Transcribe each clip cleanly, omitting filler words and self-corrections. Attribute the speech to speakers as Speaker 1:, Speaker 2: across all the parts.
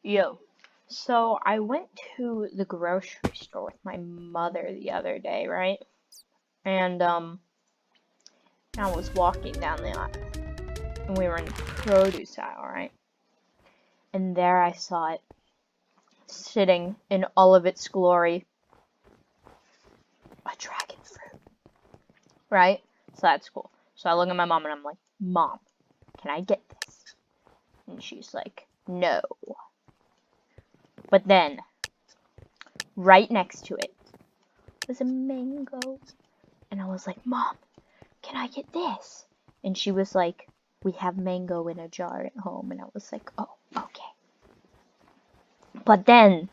Speaker 1: Yo, so I went to the grocery store with my mother the other day, right? And I was walking down the aisle, and we were in the produce aisle, right? And there I saw it sitting in all of its glory, a dragon fruit, right? So that's cool. So I look at my mom and I'm like, Mom, can I get this? And she's like, No. But then, right next to it was a mango. And I was like, Mom, can I get this? And she was like, we have mango in a jar at home. And I was like, oh, okay. But then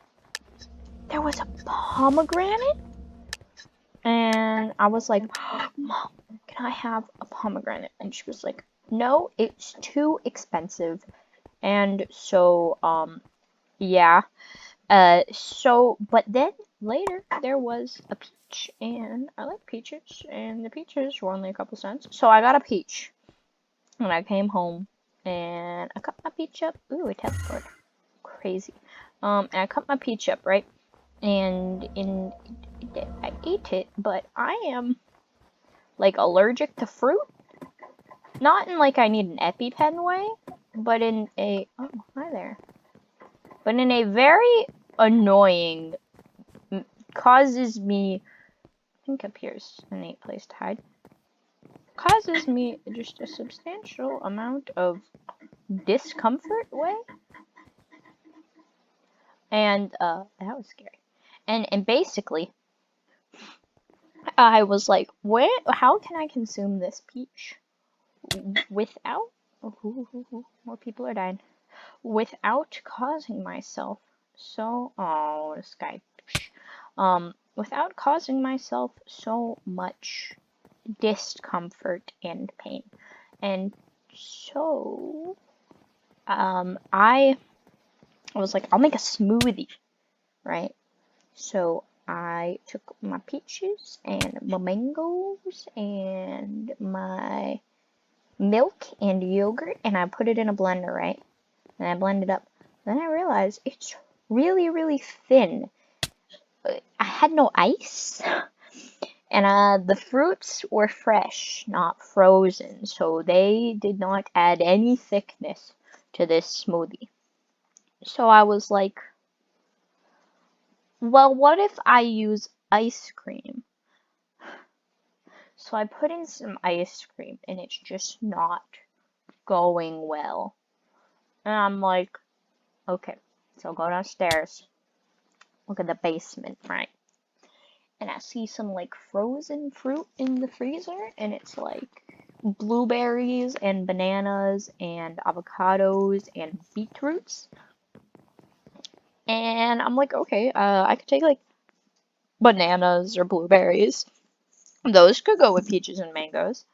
Speaker 1: there was a pomegranate. And I was like, Mom, can I have a pomegranate? And she was like, no, it's too expensive. And so, yeah. But then later there was a peach. And I like peaches. And the peaches were only a couple cents. So I got a peach. And I came home and I cut my peach up. Ooh, a teleport. Crazy. And I cut my peach up, right? And I ate it, but I am like allergic to fruit. Not in like I need an EpiPen way, but in a oh hi there. But in a very annoying causes me. I think up here's a neat place to hide. Causes me just a substantial amount of discomfort way. And that was scary. And basically, I was like, how can I consume this peach without more people are dying, without causing myself this guy without causing myself so much discomfort and pain. And so I was like, I'll make a smoothie, right? So I took my peaches and my mangoes and my milk and yogurt and I put it in a blender, right? And I blend it up. Then I realized it's really, really thin. I had no ice. And the fruits were fresh, not frozen. So they did not add any thickness to this smoothie. So I was like, well, what if I use ice cream? So I put in some ice cream and it's just not going well. And I'm like, okay, so I'll go downstairs, look at the basement, right? And I see some like frozen fruit in the freezer and it's like blueberries and bananas and avocados and beetroots. And I'm like, okay, I could take like bananas or blueberries. Those could go with peaches and mangoes.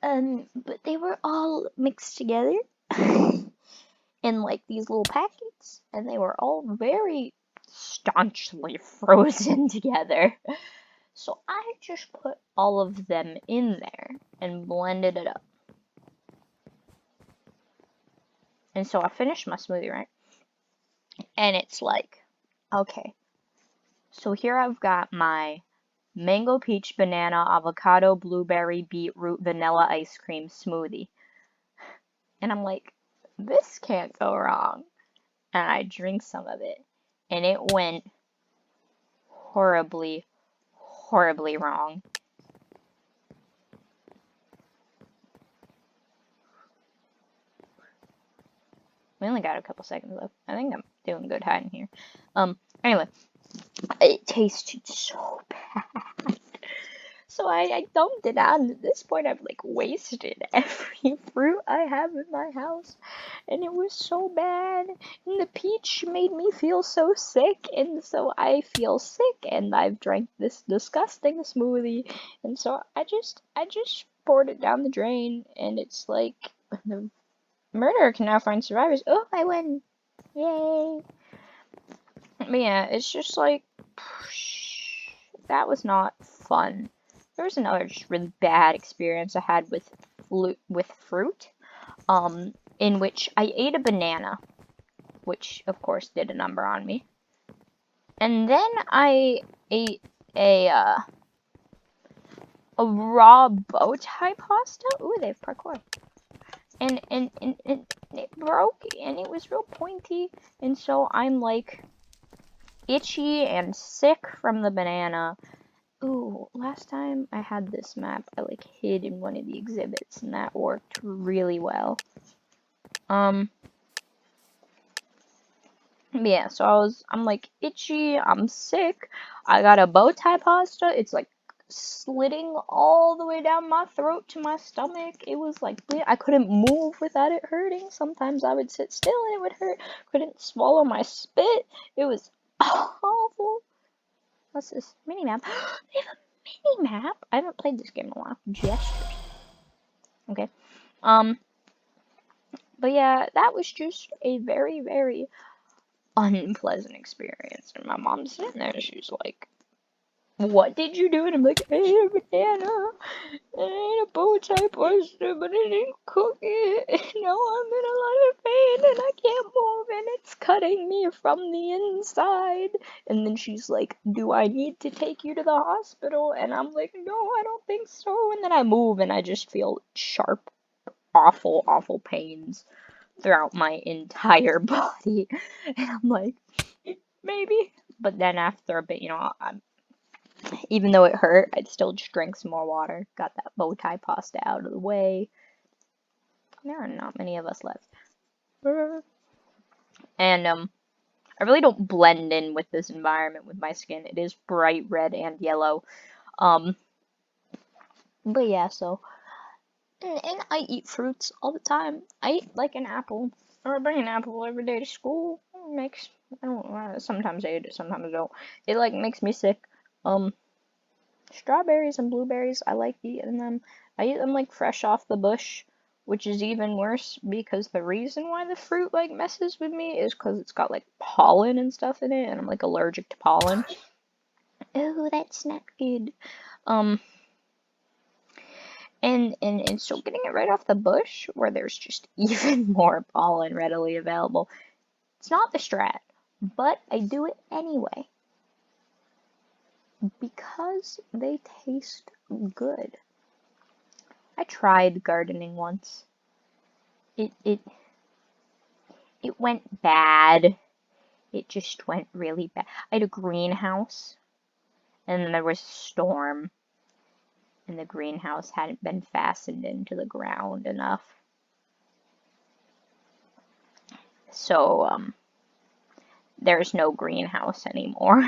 Speaker 1: But they were all mixed together in like these little packets, and they were all very staunchly frozen together. So I just put all of them in there and blended it up. And so I finished my smoothie, right? And it's like, okay, so here I've got my mango, peach, banana, avocado, blueberry, beetroot, vanilla ice cream smoothie. And I'm like, this can't go wrong. And I drink some of it. And it went horribly, horribly wrong. We only got a couple seconds left. I think I'm doing good hiding here. Anyway, it tasted so bad. So I dumped it out, and at this point I've like wasted every fruit I have in my house. And it was so bad. And the peach made me feel so sick, and so I feel sick, and I've drank this disgusting smoothie. And so I just poured it down the drain, and it's like the murderer can now find survivors. Oh, I win. Yay. But yeah, it's just like that was not fun. There was another just really bad experience I had with fruit, in which I ate a banana, which of course did a number on me. And then I ate a raw bow tie pasta. Ooh, they have parkour. And it broke, and it was real pointy, and so I'm like itchy and sick from the banana. Ooh, last time I had this map, I like hid in one of the exhibits, and that worked really well. Yeah, so I'm like itchy, I'm sick. I got a bow tie pasta. It's like slitting all the way down my throat to my stomach. It was like I couldn't move without it hurting. Sometimes I would sit still and it would hurt. Couldn't swallow my spit. It was awful. What's this mini map? They have a mini map. I haven't played this game in a while. Gestures. Okay. But yeah, that was just a very, very unpleasant experience. And my mom's sitting there, she's like, "What did you do?" And I'm like, "I ate a banana, and I ate a bow tie pasta, but I didn't cook it, and now I'm in a lot of pain, and I can't move, and it's cutting me from the inside." And then she's like, "Do I need to take you to the hospital?" And I'm like, "No, I don't think so." And then I move, and I just feel sharp, awful, awful pains throughout my entire body. And I'm like, maybe. But then after a bit, even though it hurt, I'd still just drink some more water. Got that bow tie pasta out of the way. There are not many of us left. And I really don't blend in with this environment with my skin. It is bright red and yellow. But yeah, so and I eat fruits all the time. I eat like an apple, or I bring an apple every day to school. It makes I don't sometimes I eat it, sometimes I don't. It like makes me sick. Strawberries and blueberries, I like eating them. I eat them like fresh off the bush, which is even worse because the reason why the fruit like messes with me is because it's got like pollen and stuff in it, and I'm like allergic to pollen. Oh, that's not good. Um, and so getting it right off the bush where there's just even more pollen readily available. It's not the strat, but I do it anyway because they taste good. I tried gardening once. It it it went bad. It just went really bad. I had a greenhouse, and then there was a storm, and the greenhouse hadn't been fastened into the ground enough. So, there's no greenhouse anymore.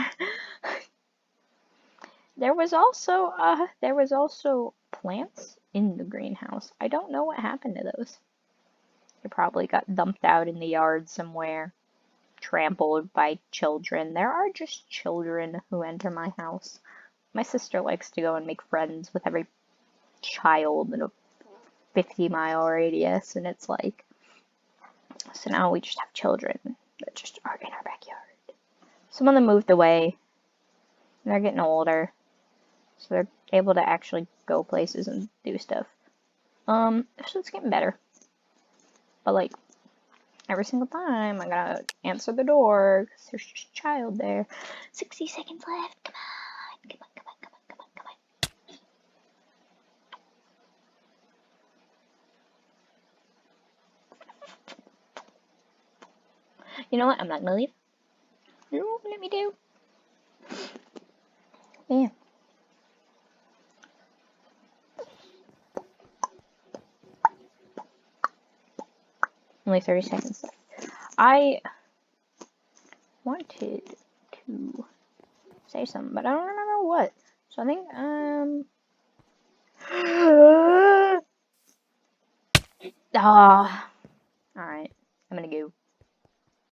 Speaker 1: There was also plants in the greenhouse. I don't know what happened to those. They probably got dumped out in the yard somewhere, trampled by children. There are just children who enter my house. My sister likes to go and make friends with every child in a 50-mile radius, and it's like, so now we just have children that just are in our backyard. Some of them moved away, and they're getting older, so they're able to actually go places and do stuff. So it's getting better. But like, every single time I gotta answer the door because there's just a child there. 60 seconds left. Come on, come on, come on, come on, come on, come on. You know what? I'm not gonna leave. No, let me do. Yeah. Only 30 seconds left. I wanted to say something, but I don't remember what. So I think, alright. I'm gonna go.